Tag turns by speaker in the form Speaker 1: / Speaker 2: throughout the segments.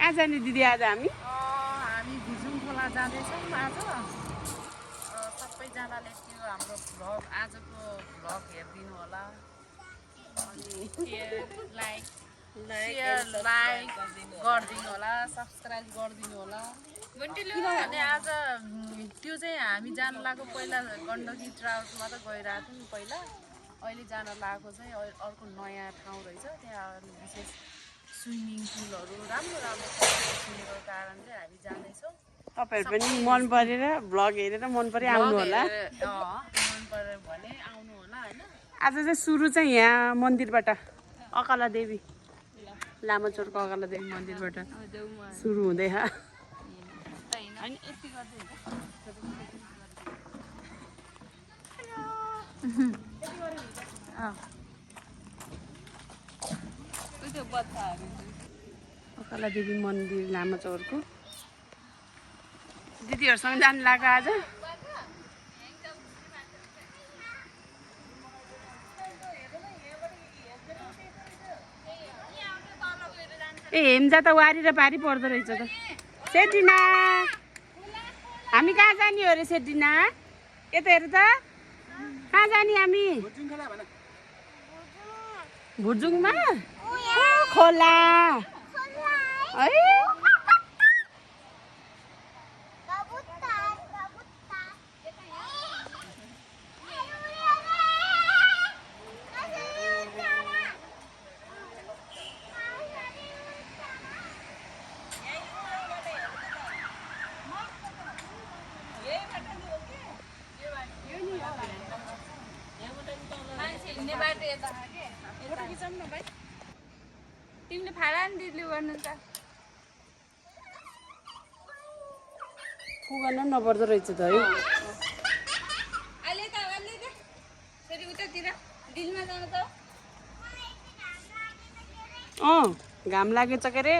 Speaker 1: कहाँ जाने दिदी आज हामी?
Speaker 2: हामी भुर्जुङ खोला जाँदैछौँ आज। सबैजनाले त्यो हाम्रो भ्लग आजको भ्लग हेरिदिनु होला अनि सेयर लाइक गरिदिनु होला, सब्सक्राइब गरिदिनु होला। किनभने आज त्यो चाहिँ हामी जान लागेको पहिला गण्डकी ट्राउट मात्रै गइरहेको थियौँ पहिला। अहिले जान लागेको चाहिँ अर्को नयाँ ठाउँ रहेछ, त्यहाँ विशेष स्विमिङ पुलहरू राम्रो राम्रो सुनेको कारण चाहिँ हामी जाँदैछौँ।
Speaker 1: तपाईहरु पनि मन परेर भ्लग हेरेर मन परे आउनु होला।
Speaker 2: मन परेर भने आउनु होला हैन।
Speaker 1: आज चाहिँ सुरु चाहिँ यहाँ मन्दिरबाट अकाला देवी लामाचोरको अकाला देवी मन्दिरबाट सुरु हुँदैछ।
Speaker 2: हैन यति गर्दै
Speaker 1: अकाला देवी मन्दिर लामाचौरको दिदीहरूसँग जानु लाग्यो आज। ए हेम्जा त वारी र पारी पर्दो रहेछ त। सेटिना हामी कहाँ जाने हो रे सेटिना? यता हेर त कहाँ जाने हामी? भुर्जुङमा खोला है।
Speaker 2: तिमीले फाला नि दिदीले गर्नु त
Speaker 1: पुगन नपर्दो रहेछ त है।
Speaker 2: अहिले त फेरि उतातिर दिनमा जानु त
Speaker 1: घाम लागेछ के रे।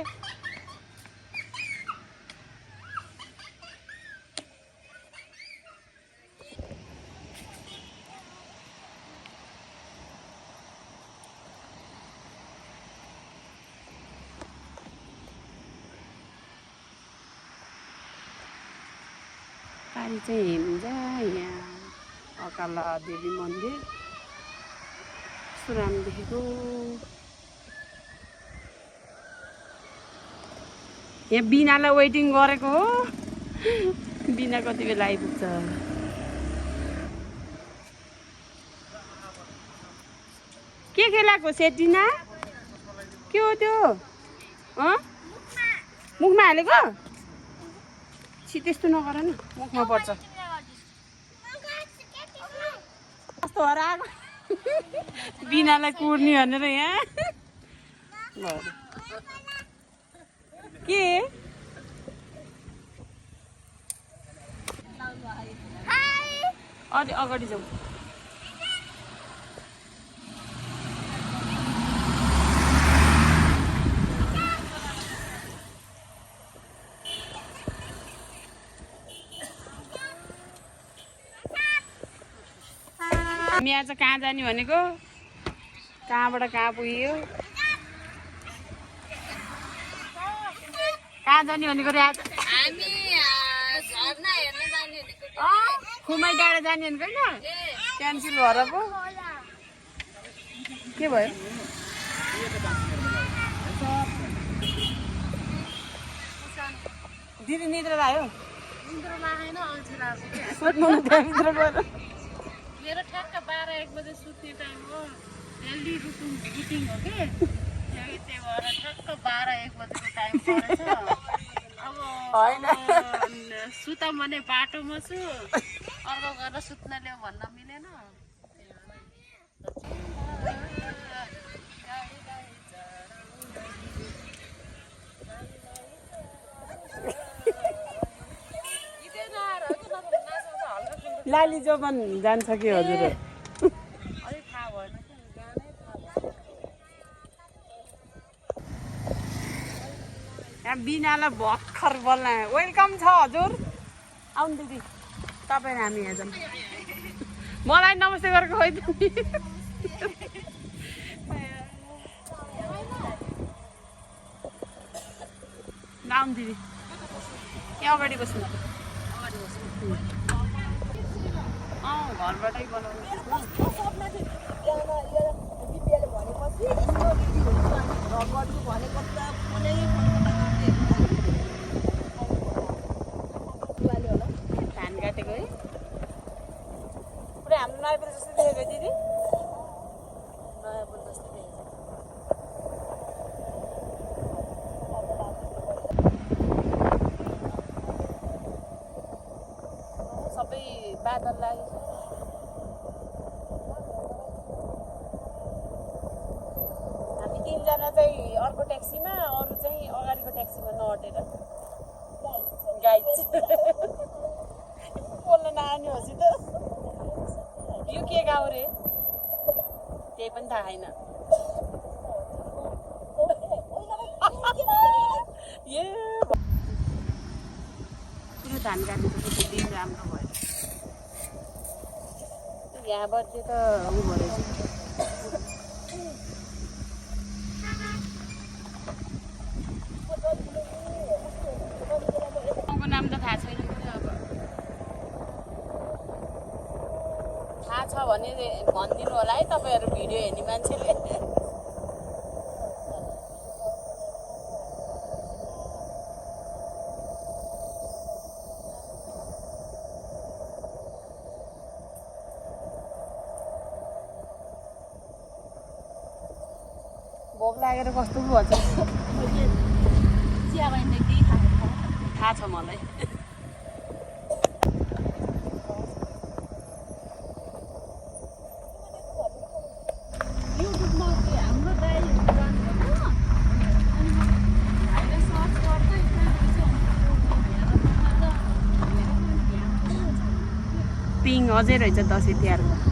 Speaker 1: पारी चाहिँ हेम्जा यहाँ अकाला देवी मन्दिर सुराम देखेको। यहाँ बिनालाई वेटिङ गरेको हो। बिना कति बेला आइपुग्छ? के खेलाएको सेटिना? के हो त्यो? मुखमा हालेको? छि त्यस्तो नगर न, मुखमा पर्छ। कस्तो हराएको बिनालाई कुर्ने भनेर यहाँ ल के अलि अगाडि जाउँ। हामी आज कहाँ जाने भनेको? कहाँबाट कहाँ पुग्यो? कहाँ जाने भनेको रे आज?
Speaker 2: हामी झरना हेर्न जाने भनेको।
Speaker 1: खुमाई डाँडा जाने भनेको हैन? क्यान्सल भएर पो के भयो? दिदी निद्रा लाग्यो?
Speaker 2: निद्रा लागेन, अल्छी लाग्छ के।
Speaker 1: सुत्नु न त्यहाँभित्र गएर।
Speaker 2: मेरो ठ्याक्क 12-1 बजे सुत्ने टाइम हो। हेल्दी रुटिन हो कि त्यही भएर ठ्याक्क 12-1 बजेको टाइम परेछ। अब सुत भने बाटोमा छु, अर्को गरेर सुत्न ल्याऊ भन्न मिलेन।
Speaker 1: लाली जोबन जान्छ कि हजुर?
Speaker 2: अलिक थाहा भएन कि जानै थाहा भएन।
Speaker 1: यहाँ बिनालाई भर्खर बोल्न वेलकम छ हजुर। आउनु दिदी तपाईँ र हामी यहाँ जाउँ। मलाई नमस्ते गरेको खोइ त नि। गाउँ दिदी यहाँ अगाडि बस्नु घरबाटै बनाउनु धान काटेको है पुरै हाम्रो नयाँ जस्तो देखेको दिदी नयाँ जस्तो देखेको सबै बादल लाग्यो हामी तीनजना चाहिँ अर्को ट्याक्सीमा अरू चाहिँ अगाडिको ट्याक्सीमा नअटेर गाइड बोल्न नआउने होस् त यो के गाउँ रे त्यही पनि थाहा छैन ए पुरो धान काट्नु त दिन राम्रो भयो यहाँबाट चाहिँ त उ भयो रहेछ गाउँको नाम त थाहा छैन अब थाहा छ भने भनिदिनु होला है तपाईँहरू भिडियो हेर्ने मान्छेले भोक लागेर कस्तो पो भन्छ
Speaker 2: चिया बहिनी केही
Speaker 1: थाहा छ मलाई पिङ अझै रहेछ दसैँ तिहारको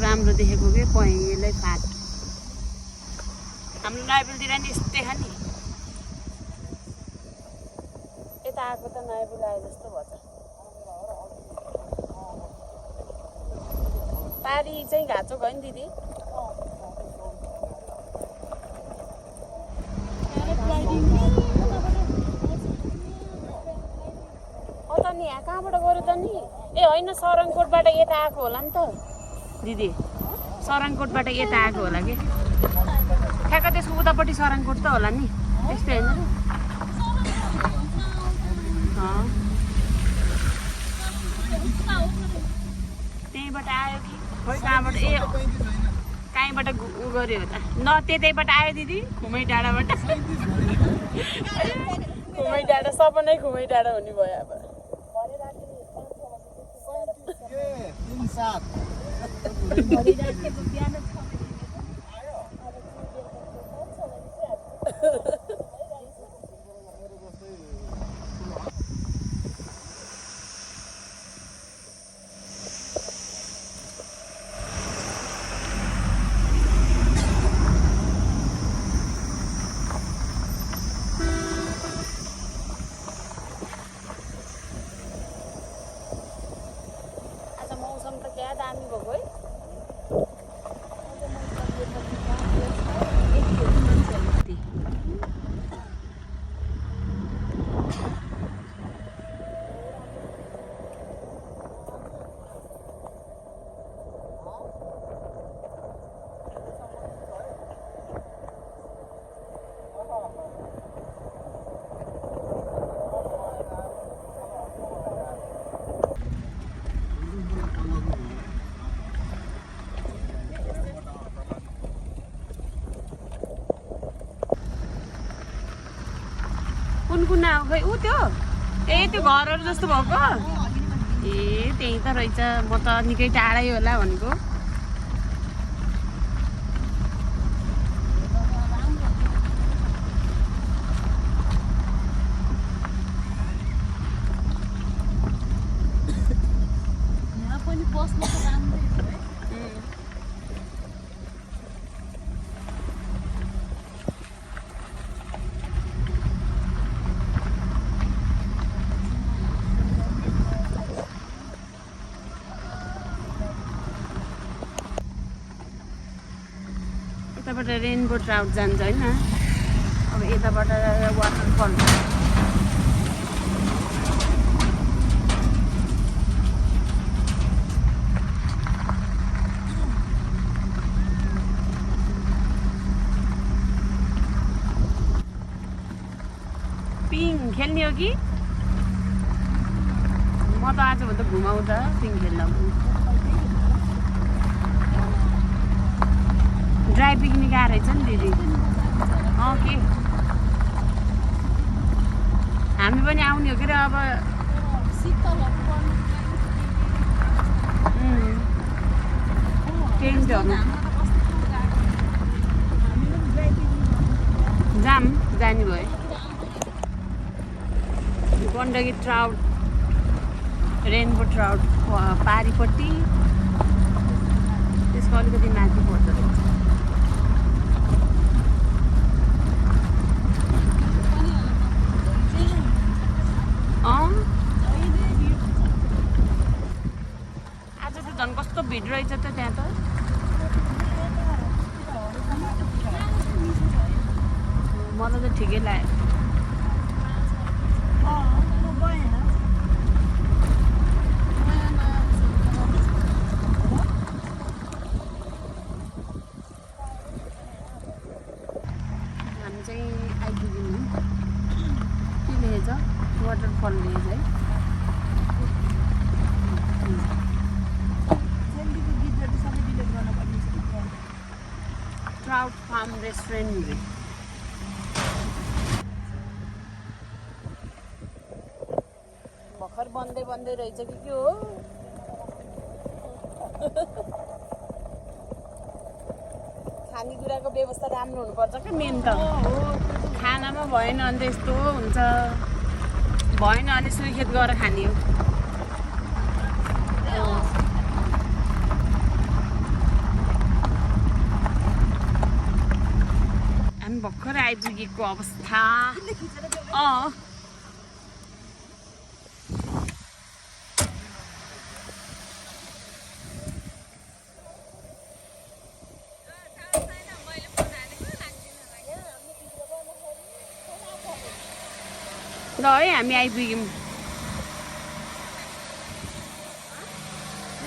Speaker 1: राम्रो देखेको के पहेँलै फाट हाम्रो नयाँपुलतिर नि यस्तै छ नि यता आएको त नयाँपुल आए जस्तो भन्छ पारी चाहिँ घाँचो गयो नि दिदी त नि यहाँ कहाँबाट गऱ्यो त नि ए होइन सरङकोटबाट यता आएको होला नि त दिदी सरङकोटबाट यता आएको होला कि ठ्याक्क त्यसको उतापट्टि सरङकोट त होला नि त्यस्तै होइन त्यहीँबाट आयो कि कहाँबाट ए कहीँबाट उ गऱ्यो होला न त्यतैबाट आयो दिदी खुमै डाँडाबाट खुमै डाँडा सपनै खुमै डाँडा हुने भयो अब मौसम त क्या दामी भएको है कुन खै ऊ त्यो ए त्यो घरहरू जस्तो भएको ए त्यही त रहेछ म त निकै टाढै होला भनेको यताबाट रेनबो ट्राउट जान्छ होइन अब यताबाट वाटरफल पिङ खेल्ने हो कि म त आजभन्दा घुमाउँदा पिङ खेल्न ड्राई पिकनिक आएर रहेछ नि दिदी के हामी पनि आउने हो के र अब टेन्टहरू जाने भयो गण्डकी ट्राउट रेनबो ट्राउट पारिपट्टि त्यसको अलिकति माथि पर्दो रहेछ आज त झन् कस्तो भिड रहेछ त त्यहाँ त मलाई त ठिकै लाग्यो हामी चाहिँ आइपुग्यौँ के लेखेछ वाटरफल लेखेछ है ट्राउट फार्म रेस्टुरेन्ट भर्खर बन्दै रहेछ कि के हो खानेकुराको व्यवस्था राम्रो हुनुपर्छ क्या मेन त खानामा भएन भने त यस्तो हुन्छ भएन भने सुर्खेत गएर खाने हो हामी भर्खर आइपुगेको अवस्था ल है हामी आइपुग्यौँ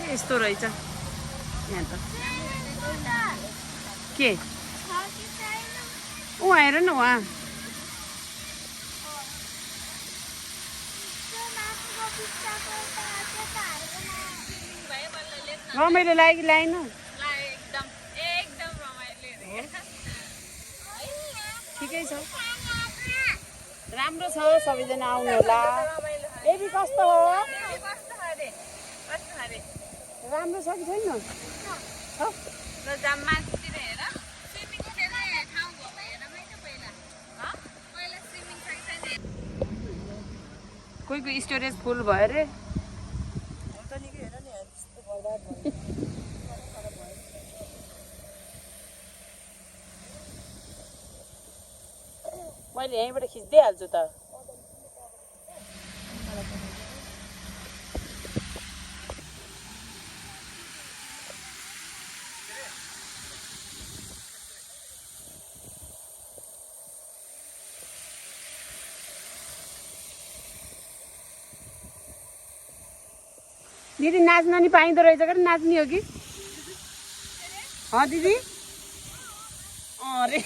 Speaker 1: यस्तो रहेछ यहाँ त के हेर न उहाँ रमाइलो लाग्यो कि लाएन ठिकै छ राम्रो छ सबैजना आउनु होला बेबी कस्तो हो राम्रो छ कि छैन कोही स्टोरेज फुल भयो अरे मैले यहीँबाट खिच्दै हाल्छु त दिदी नाच्न नि पाइँदो रहेछ कि नाच्ने हो कि दिदी अरे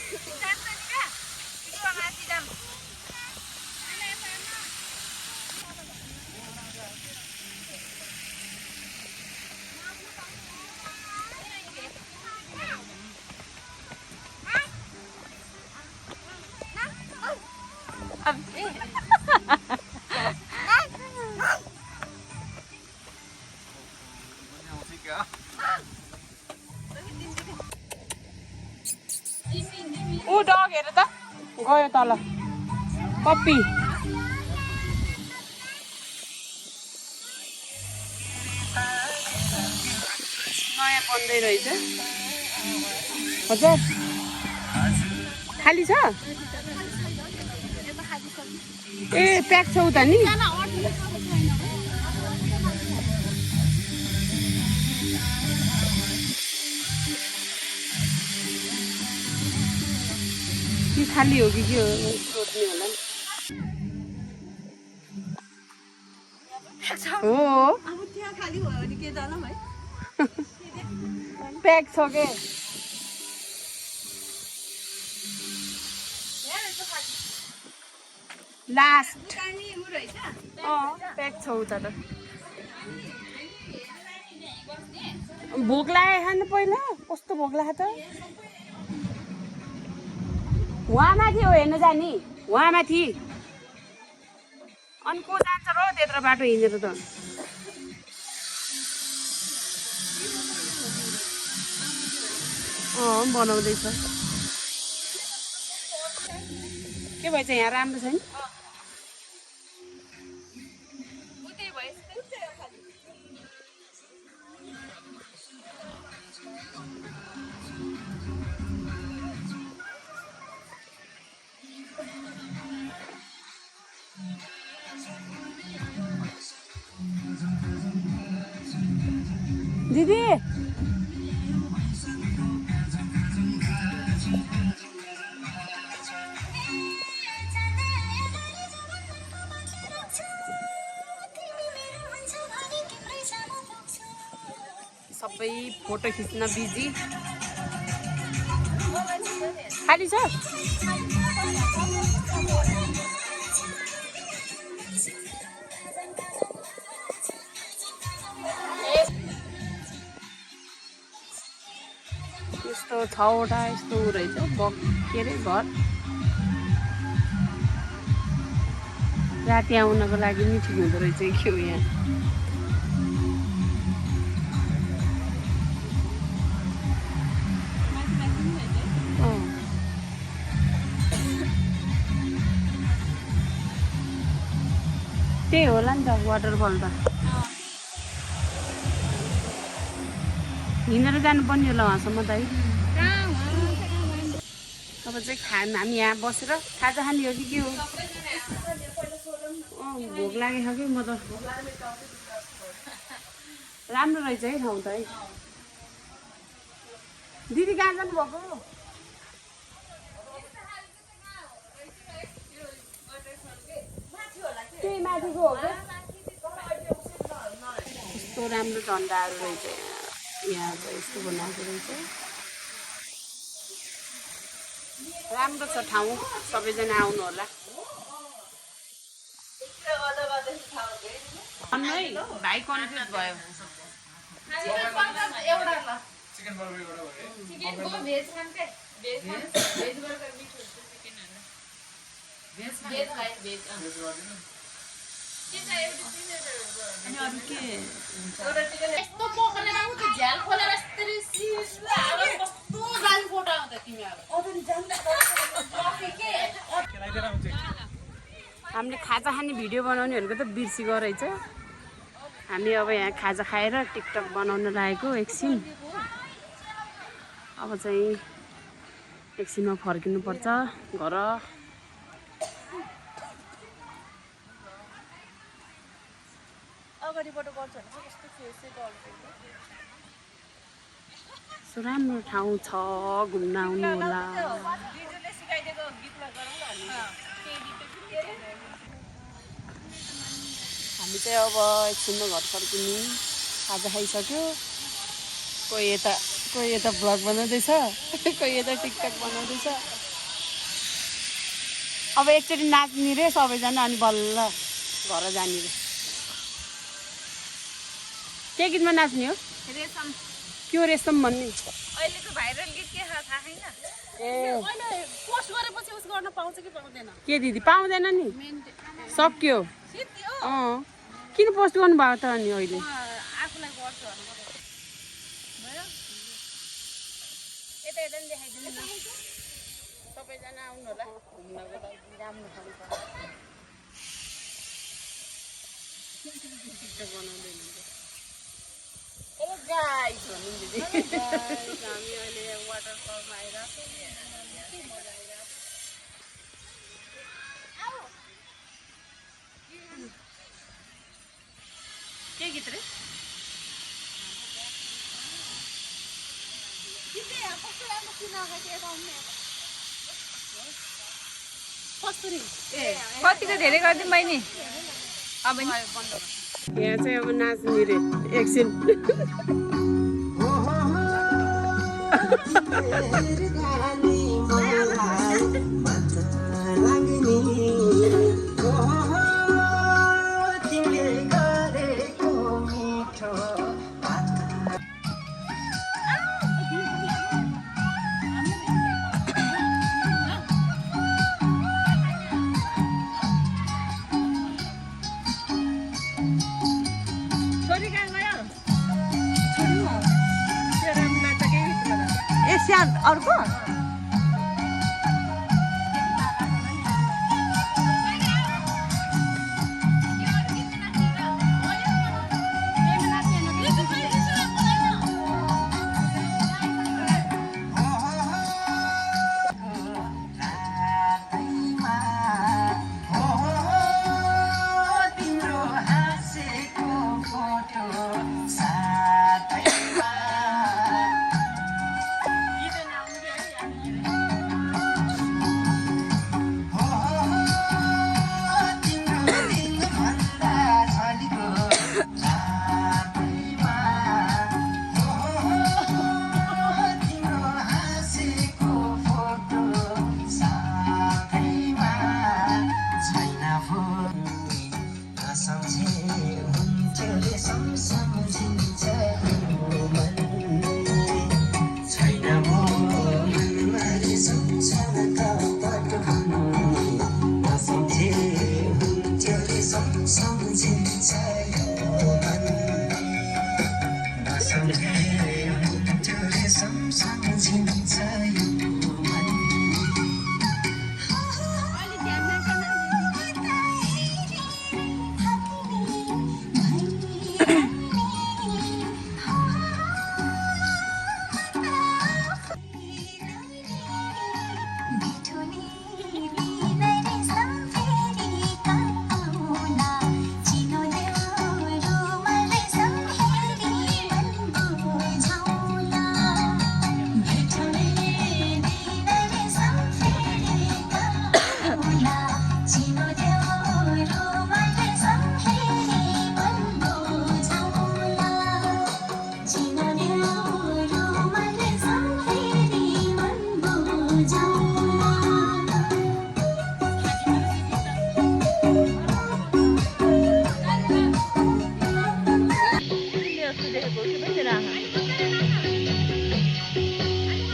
Speaker 1: ऊ डग हेर त गयो तल पप्पी नयाँ बन्दै रहेछ हजुर खाली छ ए प्याक छ उता नि खाली हो कि के हो सोध्ने होला नि हो
Speaker 2: अब त्यहाँ खाली भयो भने के जानु है
Speaker 1: प्याक छ के लास्ट प्याक छ उता त भोक लाग्यो खानु पहिला कस्तो भोक लाग्यो त वहाँ माथि हो हेर्न जाने वहाँ माथि अनि को जान्छ र त्यत्रो बाटो हिँडेर त बनाउँदैछ के भएछ यहाँ राम्रो छैन दिदी सबै फोटो खिच्न बिजी खाली छ यस्तो 6 वटा यस्तो रहेछ के अरे घर राति आउनको लागि नि ठिक हुँदो रहेछ के हो यहाँ त्यही होला नि त वाटरफल त हिँडेर जानुपर्ने होला उहाँसम्म त है अब चाहिँ हामी यहाँ बसेर खाजा खाने हो कि के हो भोक लागेको छ कि म त राम्रो रहेछ है ठाउँ त है दिदी कहाँ जानुभएको त्यही माथिको हो कस्तो राम्रो झन्डाहरू रहेछ यहाँ चाहिँ यस्तो बनाएको रहेछ राम्रो छ ठाउँ सबैजना आउनु होला भाइ कन्फ्युज भयो अनि अरू के यस्तो पोखरामा उ त झ्याल खोलेर यस्तरी सिस्ला कस्तो गाली फोटो आउँछ तिमी अब अझै जान्छ के हामीले खाजा खाने भिडियो बनाउनेहरूको त बिर्सिगयो रहेछ हामी अब यहाँ खाजा खाएर टिकटक बनाउन लागेको एकछिन अब चाहिँ एकछिनमा फर्किनुपर्छ घर राम्रो ठाउँ छ घुम्न आउनु होला हामी चाहिँ अब एकछिनमा घर फर्किने खाजा खाइसक्यो कोही यता भ्लग बनाउँदैछ कोही यता टिकटक बनाउँदैछ अब एकचोटि नाच्ने रे सबैजना अनि बल्ल घर जाने रे के गीतमा नाच्ने हो
Speaker 2: रेशम
Speaker 1: के हो रेशम भन्ने
Speaker 2: अहिलेको भाइरल गीत के थाहा छैन
Speaker 1: ए
Speaker 2: अहिले पोस्ट गरेपछि उस गर्न पाउँछ कि पाउँदैन
Speaker 1: के दिदी पाउँदैन नि सक्यो किन पोस्ट गर्नु भएको त अनि अहिले
Speaker 2: आफूलाई गर्छु भयो यता यता नि देखाइदिनु न
Speaker 1: सबैजना आउनु होला घुम्नको लागि राम्रो ठाउँ छ बनाउँदैन गाइस भन्नु दिदी हामी अहिले वाटरफलमा आइरहेको के गीत रे
Speaker 2: कस्तो राम्रो किन
Speaker 3: कतिको धेरै गरिदिउँ बहिनी अब नि
Speaker 1: यहाँ चाहिँ अब नाच्ने रे एकछिन
Speaker 3: ए अर्को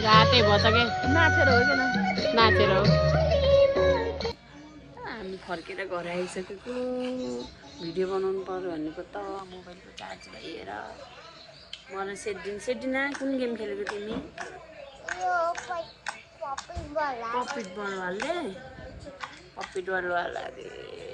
Speaker 3: रातै भयो त के नाचेर हो किन
Speaker 1: नाचेर हो हामी फर्केर घर आइसकेको भिडियो बनाउनु पर्यो भनेको त मोबाइलको चार्ज भएर मलाई सेटिना कुन गेम खेलेको तिमी पपिट बल हाल्दै पपिट बल हाल्दै